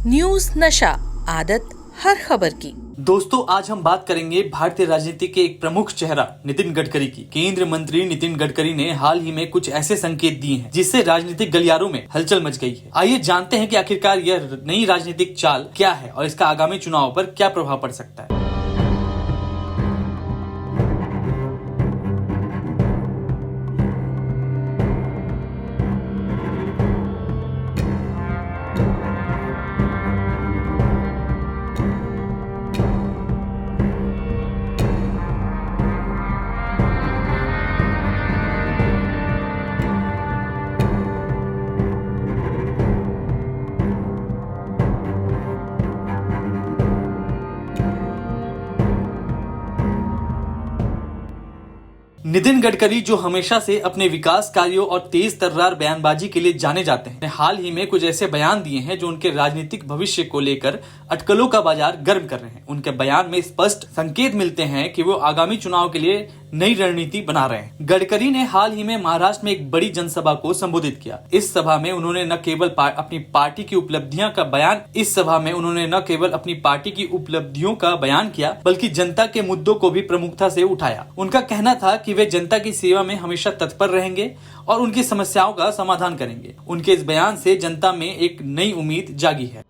News नशा, आदत हर खबर की। दोस्तों, आज हम बात करेंगे भारतीय राजनीति के एक प्रमुख चेहरा नितिन गडकरी की। केंद्रीय मंत्री नितिन गडकरी ने हाल ही में कुछ ऐसे संकेत दिए हैं जिससे राजनीतिक गलियारों में हलचल मच गई है। आइए जानते हैं कि आखिरकार यह नई राजनीतिक चाल क्या है और इसका आगामी चुनाव पर क्या प्रभाव पड़ सकता है। नितिन गडकरी, जो हमेशा से अपने विकास कार्यों और तेज तर्रार बयानबाजी के लिए जाने जाते हैं, हाल ही में कुछ ऐसे बयान दिए हैं जो उनके राजनीतिक भविष्य को लेकर अटकलों का बाजार गर्म कर रहे हैं। उनके बयान में स्पष्ट संकेत मिलते हैं कि वो आगामी चुनाव के लिए नई रणनीति बना रहे हैं। गडकरी ने हाल ही में महाराष्ट्र में एक बड़ी जनसभा को संबोधित किया। इस सभा में उन्होंने न केवल अपनी पार्टी की उपलब्धियों का बयान किया, बल्कि जनता के मुद्दों को भी प्रमुखता से उठाया। उनका कहना था कि वे जनता की सेवा में हमेशा तत्पर रहेंगे और उनकी समस्याओं का समाधान करेंगे। उनके इस बयान से जनता में एक नई उम्मीद जागी है।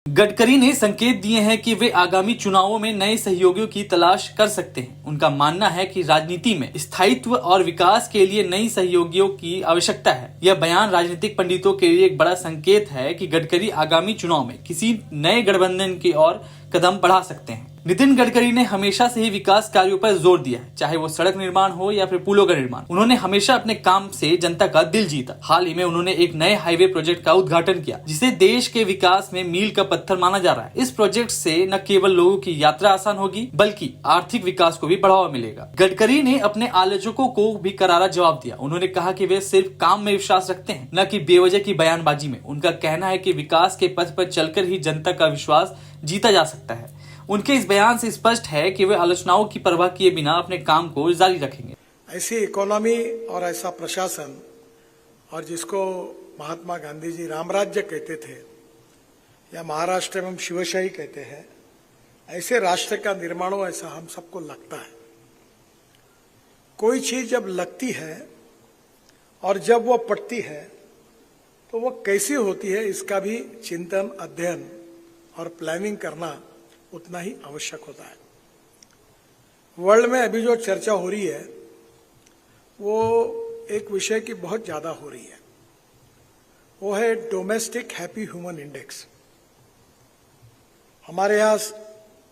गडकरी ने संकेत दिए हैं कि वे आगामी चुनावों में नए सहयोगियों की तलाश कर सकते हैं। उनका मानना है कि राजनीति में स्थायित्व और विकास के लिए नई सहयोगियों की आवश्यकता है। यह बयान राजनीतिक पंडितों के लिए एक बड़ा संकेत है कि गडकरी आगामी चुनाव में किसी नए गठबंधन की ओर कदम बढ़ा सकते हैं। नितिन गडकरी ने हमेशा से ही विकास कार्यों पर जोर दिया है, चाहे वो सड़क निर्माण हो या फिर पुलों का निर्माण। उन्होंने हमेशा अपने काम से जनता का दिल जीता। हाल ही में उन्होंने एक नए हाईवे प्रोजेक्ट का उद्घाटन किया, जिसे देश के विकास में मील का पत्थर माना जा रहा है। इस प्रोजेक्ट से न केवल लोगों की यात्रा आसान होगी, बल्कि आर्थिक विकास को भी बढ़ावा मिलेगा। गडकरी ने अपने आलोचकों को भी करारा जवाब दिया। उन्होंने कहा कि वे सिर्फ काम में विश्वास रखते हैं, न कि बेवजह की बयानबाजी में। उनका कहना है कि विकास के पथ पर चलकर ही जनता का विश्वास जीता जा सकता है। उनके इस बयान से स्पष्ट है कि वे आलोचनाओं की परवाह किए बिना अपने काम को जारी रखेंगे। ऐसी इकोनॉमी और ऐसा प्रशासन, और जिसको महात्मा गांधी जी रामराज्य कहते थे या महाराष्ट्र में हम शिवशाही कहते हैं, ऐसे राष्ट्र का निर्माण हो, ऐसा हम सबको लगता है। कोई चीज जब लगती है और जब वो पटती है तो वो कैसी होती है, इसका भी चिंतन, अध्ययन और प्लानिंग करना उतना ही आवश्यक होता है। वर्ल्ड में अभी जो चर्चा हो रही है वो एक विषय की बहुत ज्यादा हो रही है, वो है डोमेस्टिक हैप्पी ह्यूमन इंडेक्स। हमारे यहां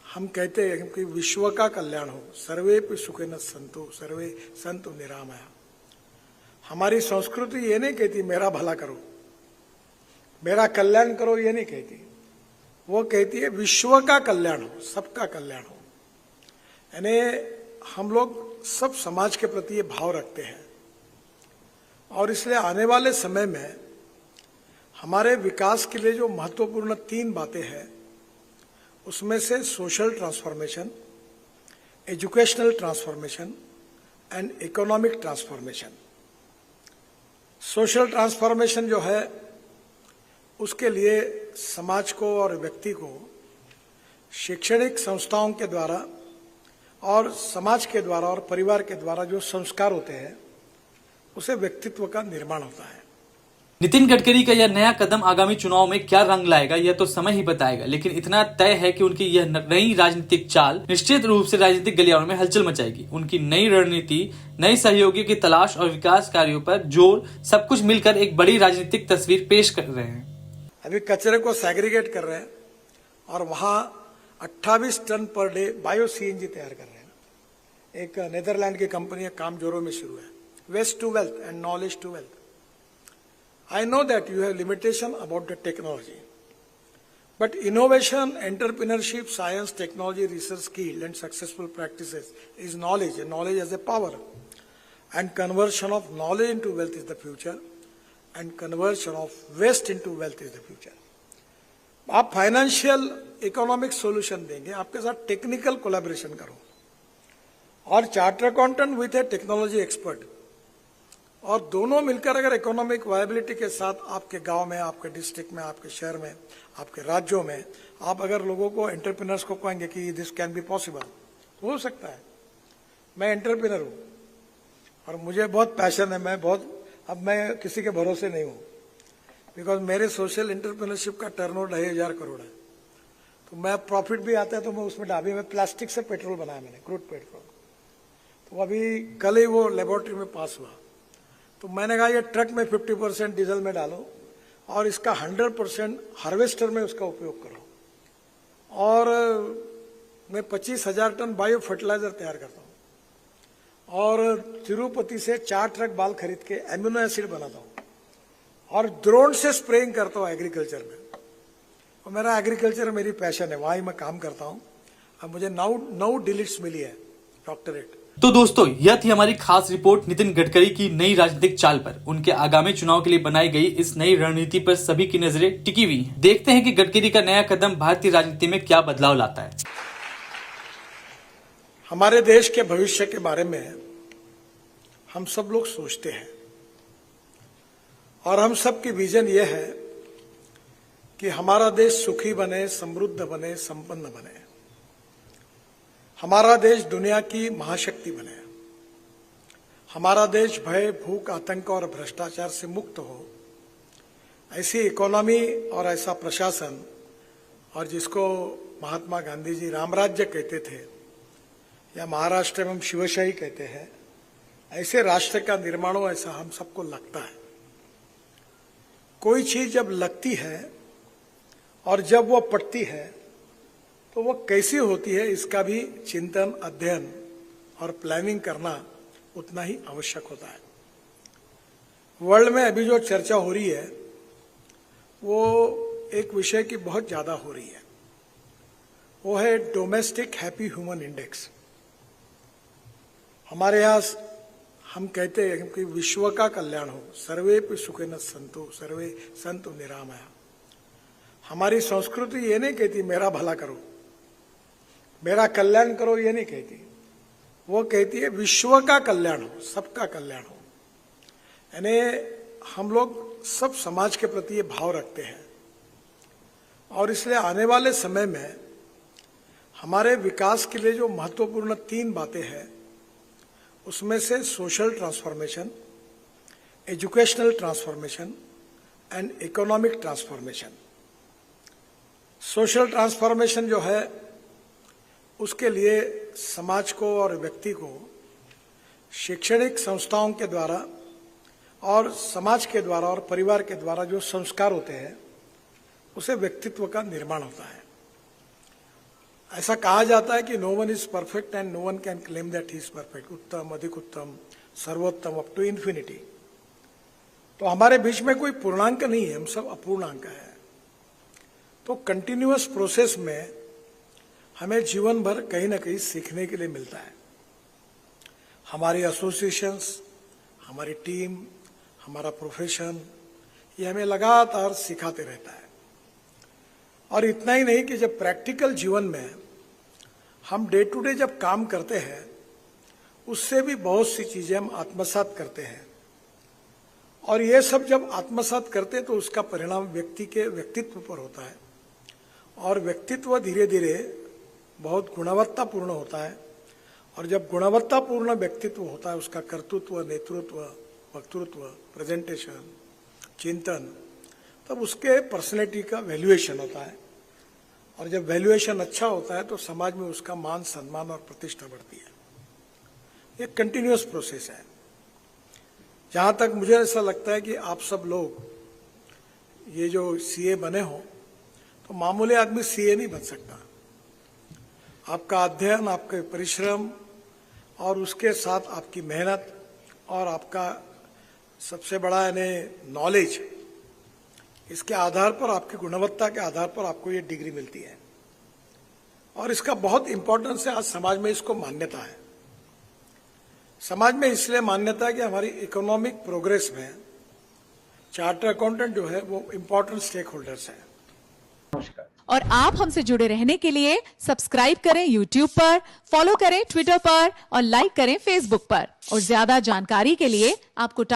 हम कहते हैं कि विश्व का कल्याण हो, सर्वे पे सुखेन संतु, सर्वे संतु निरामया। हमारी संस्कृति ये नहीं कहती मेरा भला करो, मेरा कल्याण करो, ये नहीं कहती। वो कहती है विश्व का कल्याण हो, सबका कल्याण हो। यानी हम लोग सब समाज के प्रति ये भाव रखते हैं, और इसलिए आने वाले समय में हमारे विकास के लिए जो महत्वपूर्ण 3 बातें हैं, उसमें से social transformation, educational transformation and economic transformation. Social transformation जो है, उसके लिए समाज को और व्यक्ति को शैक्षणिक संस्थाओं के द्वारा और समाज के द्वारा और परिवार के द्वारा जो संस्कार होते हैं, उसे व्यक्तित्व का निर्माण होता है। नितिन गडकरी का यह नया कदम आगामी चुनाव में क्या रंग लाएगा, यह तो समय ही बताएगा, लेकिन इतना तय है कि उनकी यह नई राजनीतिक चाल निश्चित रूप से राजनीतिक गलियारों में हलचल मचाएगी। उनकी नई रणनीति, नए सहयोगियों की तलाश और विकास कार्यों पर जोर, सब कुछ मिलकर एक बड़ी राजनीतिक तस्वीर पेश कर रहे हैं। अभी कचरे को सेग्रीगेट कर रहे हैं और वहां 28 ton per day bio CNG तैयार कर रहे हैं। एक नेदरलैंड की कंपनी है, काम जोरों में शुरू है। Waste to wealth and knowledge to wealth. I know that you have limitation about the technology, but innovation, entrepreneurship, science, technology, research, skill and successful practices is knowledge, and knowledge as a power. And conversion of knowledge into wealth is the future, and conversion of waste into wealth is the future. आप financial economic solution देंगे, आपके साथ technical collaboration करो, और charter accountant with A technology expert, और दोनों मिलकर अगर इकोनॉमिक वायबिलिटी के साथ आपके गांव में, आपके डिस्ट्रिक्ट में, आपके शहर में, आपके राज्यों में आप अगर लोगों को, एंटरप्रेन्योर्स को कहेंगे कि दिस कैन बी पॉसिबल, हो सकता है। मैं एंटरप्रेन्योर हूं और मुझे बहुत पैशन है, अब मैं किसी के भरोसे नहीं हूं, बिकॉज मेरे सोशल एंटरप्रेन्योरशिप का टर्नओवर 2,500 करोड़ है। तो मैं प्रॉफिट भी आता है तो मैं उसमें डाबी में प्लास्टिक से पेट्रोल बनाया मैंने, क्रूड पेट्रोल। तो अभी कल ही वो लेबोरेटरी में पास हुआ, तो मैंने कहा ये ट्रक में 50% डीजल में डालो और इसका 100% हार्वेस्टर में उसका उपयोग करो, और मैं 25,000 टन बायो फर्टिलाइजर तैयार करता हूं, और तिरुपति से 4 ट्रक बाल खरीद के एमिनो एसिड बनाता हूं, और ड्रोन से स्प्रेइंग करता हूं एग्रीकल्चर में। और मेरा एग्रीकल्चर मेरी पैशन है, वहां ही मैं काम करता हूं। अब मुझे 9 डिलीट्स मिली है, डॉक्टरेट। तो दोस्तों, यह थी हमारी खास रिपोर्ट नितिन गडकरी की नई राजनीतिक चाल पर। उनके आगामी चुनाव के लिए बनाई गई इस नई रणनीति पर सभी की नजरें टिकी हुई हैं। देखते हैं कि गडकरी का नया कदम भारतीय राजनीति में क्या बदलाव लाता है। हमारे देश के भविष्य के बारे में हम सब लोग सोचते हैं, और हम सब की विजन यह है कि हमारा देश सुखी बने, समृद्ध बने, संपन्न बने, हमारा देश दुनिया की महाशक्ति बने, हमारा देश भय, भूख, आतंक और भ्रष्टाचार से मुक्त हो, ऐसी इकोनॉमी और ऐसा प्रशासन, और जिसको महात्मा गांधी जी रामराज्य कहते थे या महाराष्ट्र में हम शिवशाही कहते हैं, ऐसे राष्ट्र का निर्माण हो, ऐसा हम सबको लगता है। कोई चीज जब लगती है और जब वो पटती है तो वो कैसी होती है, इसका भी चिंतन, अध्ययन और प्लानिंग करना उतना ही आवश्यक होता है। वर्ल्ड में अभी जो चर्चा हो रही है वो एक विषय की बहुत ज्यादा हो रही है, वो है डोमेस्टिक हैप्पी ह्यूमन इंडेक्स। हमारे यहां हम कहते हैं कि विश्व का कल्याण हो, सर्वे सुखिनः सन्तु, सर्वे सन्तु निरामया। हमारी संस्कृति ये नहीं कहती मेरा भला करो, मेरा कल्याण करो, ये नहीं कहती। वो कहती है विश्व का कल्याण हो, सबका कल्याण हो। यानी हम लोग सब समाज के प्रति ये भाव रखते हैं, और इसलिए आने वाले समय में हमारे विकास के लिए जो महत्वपूर्ण 3 बातें हैं, उसमें से social transformation, educational transformation and economic transformation. Social transformation जो है उसके लिए समाज को और व्यक्ति को शैक्षणिक संस्थाओं के द्वारा और समाज के द्वारा और परिवार के द्वारा जो संस्कार होते हैं, उसे व्यक्तित्व का निर्माण होता है। ऐसा कहा जाता है कि no one is perfect and no one can claim that he is perfect. उत्तम, अधिक उत्तम, सर्वोत्तम, अप टू इन्फिनिटी। तो हमारे बीच में कोई पूर्णांक नहीं है, हम सब अपूर्णांक है। तो कंटिन्यूअस प्रोसेस में हमें जीवन भर कहीं ना कहीं सीखने के लिए मिलता है। हमारी एसोसिएशंस, हमारी टीम, हमारा प्रोफेशन, ये हमें लगातार सिखाते रहता है। और इतना ही नहीं कि जब प्रैक्टिकल जीवन में हम डे टू डे जब काम करते हैं, उससे भी बहुत सी चीजें हम आत्मसात करते हैं, और ये सब जब आत्मसात करते हैं तो उसका परिणाम व्यक्ति के व्यक्तित्व पर होता है, और व्यक्तित्व धीरे धीरे बहुत गुणवत्तापूर्ण होता है। और जब गुणवत्तापूर्ण व्यक्तित्व होता है, उसका कर्तृत्व, नेतृत्व, वक्तृत्व, प्रेजेंटेशन, चिंतन, तब उसके पर्सनैलिटी का वैल्यूएशन होता है। और जब वैल्यूएशन अच्छा होता है तो समाज में उसका मान, सम्मान और प्रतिष्ठा बढ़ती है। ये कंटिन्यूअस प्रोसेस है। जहां तक मुझे ऐसा लगता है कि आप सब लोग ये जो सीए बने हो, तो मामूली आदमी सीए नहीं बन सकता। आपका अध्ययन, आपके परिश्रम और उसके साथ आपकी मेहनत और आपका सबसे बड़ा यानी नॉलेज, इसके आधार पर, आपकी गुणवत्ता के आधार पर आपको ये डिग्री मिलती है। और इसका बहुत इंपॉर्टेंस है। आज समाज में इसको मान्यता है। समाज में इसलिए मान्यता है कि हमारी इकोनॉमिक प्रोग्रेस में चार्टर अकाउंटेंट जो है वो इंपॉर्टेंट स्टेक होल्डर्स है। नमस्कार। और आप हमसे जुड़े रहने के लिए सब्सक्राइब करें YouTube पर, फॉलो करें Twitter पर और लाइक करें Facebook पर। और ज्यादा जानकारी के लिए आपको